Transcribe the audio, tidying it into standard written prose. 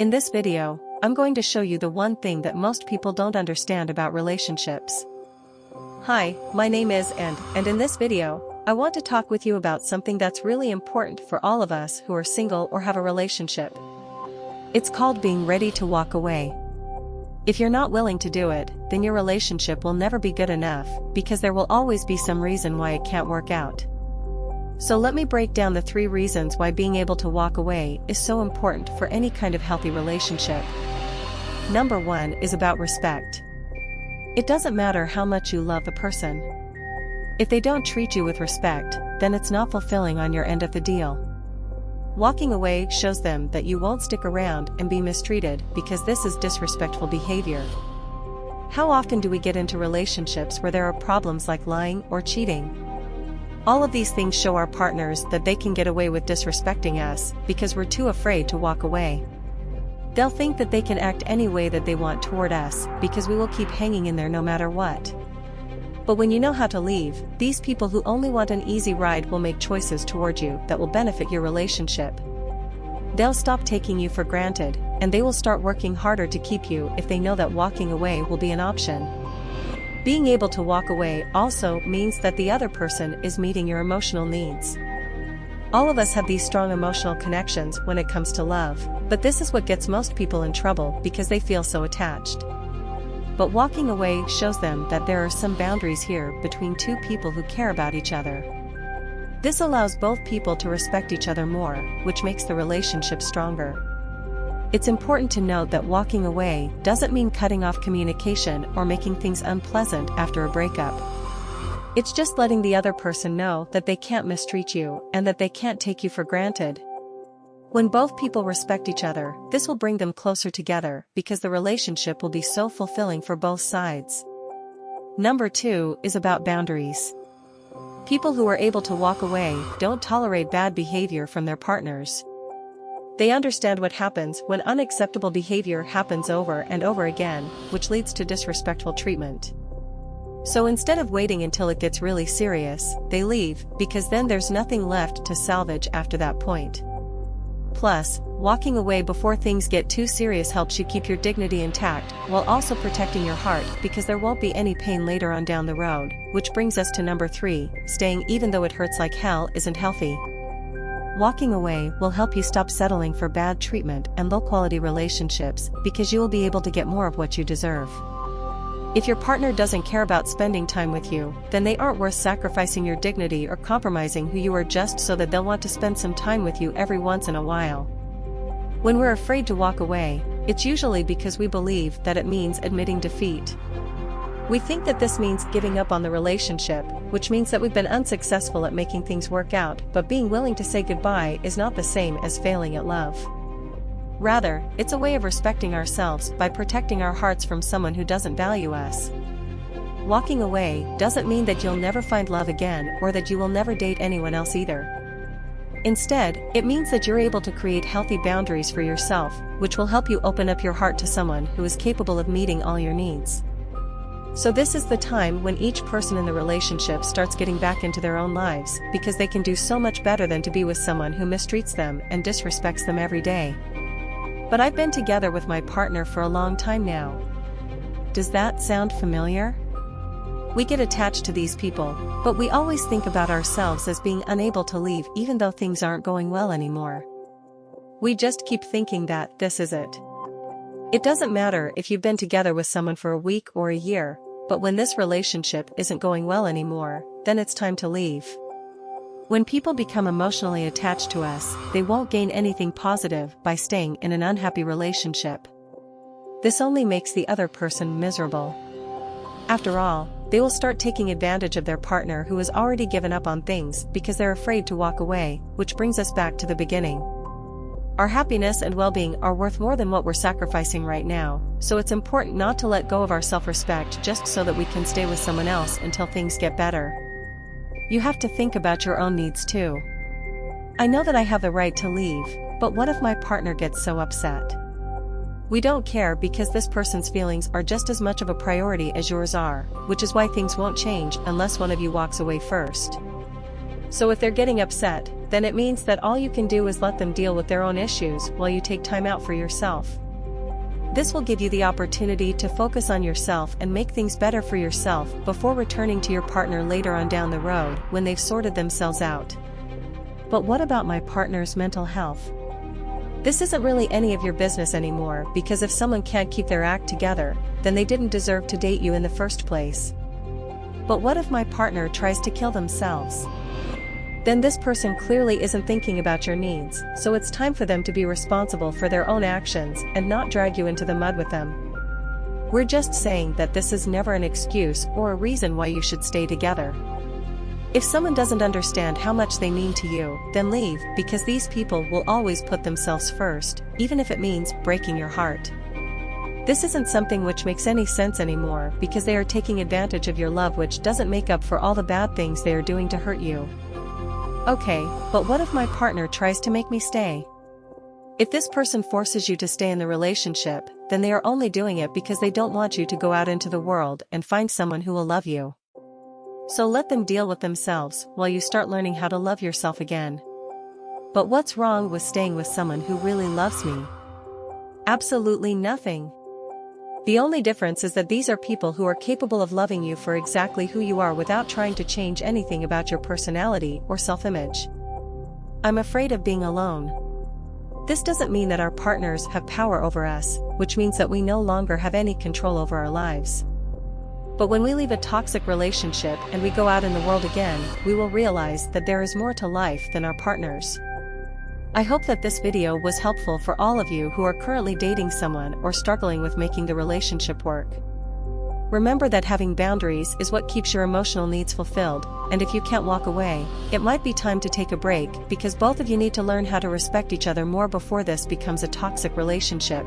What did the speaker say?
In this video, I'm going to show you the one thing that most people don't understand about relationships. Hi, my name is and in this video, I want to talk with you about something that's really important for all of us who are single or have a relationship. It's called being ready to walk away. If you're not willing to do it, then your relationship will never be good enough, because there will always be some reason why it can't work out. So let me break down the 3 reasons why being able to walk away is so important for any kind of healthy relationship. Number 1 is about respect. It doesn't matter how much you love the person. If they don't treat you with respect, then it's not fulfilling on your end of the deal. Walking away shows them that you won't stick around and be mistreated, because this is disrespectful behavior. How often do we get into relationships where there are problems like lying or cheating? All of these things show our partners that they can get away with disrespecting us because we're too afraid to walk away. They'll think that they can act any way that they want toward us because we will keep hanging in there no matter what. But when you know how to leave, these people who only want an easy ride will make choices toward you that will benefit your relationship. They'll stop taking you for granted, and they will start working harder to keep you if they know that walking away will be an option. Being able to walk away also means that the other person is meeting your emotional needs. All of us have these strong emotional connections when it comes to love, but this is what gets most people in trouble because they feel so attached. But walking away shows them that there are some boundaries here between two people who care about each other. This allows both people to respect each other more, which makes the relationship stronger. It's important to note that walking away doesn't mean cutting off communication or making things unpleasant after a breakup. It's just letting the other person know that they can't mistreat you and that they can't take you for granted. When both people respect each other, this will bring them closer together because the relationship will be so fulfilling for both sides. Number 2 is about boundaries. People who are able to walk away don't tolerate bad behavior from their partners. They understand what happens when unacceptable behavior happens over and over again, which leads to disrespectful treatment. So instead of waiting until it gets really serious, they leave, because then there's nothing left to salvage after that point. Plus, walking away before things get too serious helps you keep your dignity intact, while also protecting your heart, because there won't be any pain later on down the road, which brings us to number 3, staying even though it hurts like hell isn't healthy. Walking away will help you stop settling for bad treatment and low-quality relationships, because you will be able to get more of what you deserve. If your partner doesn't care about spending time with you, then they aren't worth sacrificing your dignity or compromising who you are just so that they'll want to spend some time with you every once in a while. When we're afraid to walk away, it's usually because we believe that it means admitting defeat. We think that this means giving up on the relationship, which means that we've been unsuccessful at making things work out, but being willing to say goodbye is not the same as failing at love. Rather, it's a way of respecting ourselves by protecting our hearts from someone who doesn't value us. Walking away doesn't mean that you'll never find love again or that you will never date anyone else either. Instead, it means that you're able to create healthy boundaries for yourself, which will help you open up your heart to someone who is capable of meeting all your needs. So this is the time when each person in the relationship starts getting back into their own lives, because they can do so much better than to be with someone who mistreats them and disrespects them every day. But I've been together with my partner for a long time now. Does that sound familiar? We get attached to these people, but we always think about ourselves as being unable to leave even though things aren't going well anymore. We just keep thinking that this is it. It doesn't matter if you've been together with someone for a week or a year, but when this relationship isn't going well anymore, then it's time to leave. When people become emotionally attached to us, they won't gain anything positive by staying in an unhappy relationship. This only makes the other person miserable. After all, they will start taking advantage of their partner who has already given up on things because they're afraid to walk away, which brings us back to the beginning. Our happiness and well-being are worth more than what we're sacrificing right now, so it's important not to let go of our self-respect just so that we can stay with someone else until things get better. You have to think about your own needs too. I know that I have the right to leave, but what if my partner gets so upset? We don't care because this person's feelings are just as much of a priority as yours are, which is why things won't change unless one of you walks away first. So if they're getting upset, then it means that all you can do is let them deal with their own issues while you take time out for yourself. This will give you the opportunity to focus on yourself and make things better for yourself before returning to your partner later on down the road when they've sorted themselves out. But what about my partner's mental health? This isn't really any of your business anymore, because if someone can't keep their act together, then they didn't deserve to date you in the first place. But what if my partner tries to kill themselves? Then this person clearly isn't thinking about your needs, so it's time for them to be responsible for their own actions and not drag you into the mud with them. We're just saying that this is never an excuse or a reason why you should stay together. If someone doesn't understand how much they mean to you, then leave, because these people will always put themselves first, even if it means breaking your heart. This isn't something which makes any sense anymore, because they are taking advantage of your love, which doesn't make up for all the bad things they are doing to hurt you. Okay, but what if my partner tries to make me stay? If this person forces you to stay in the relationship, then they are only doing it because they don't want you to go out into the world and find someone who will love you. So let them deal with themselves while you start learning how to love yourself again. But what's wrong with staying with someone who really loves me? Absolutely nothing. The only difference is that these are people who are capable of loving you for exactly who you are without trying to change anything about your personality or self-image. I'm afraid of being alone. This doesn't mean that our partners have power over us, which means that we no longer have any control over our lives. But when we leave a toxic relationship and we go out in the world again, we will realize that there is more to life than our partners. I hope that this video was helpful for all of you who are currently dating someone or struggling with making the relationship work. Remember that having boundaries is what keeps your emotional needs fulfilled, and if you can't walk away, it might be time to take a break, because both of you need to learn how to respect each other more before this becomes a toxic relationship.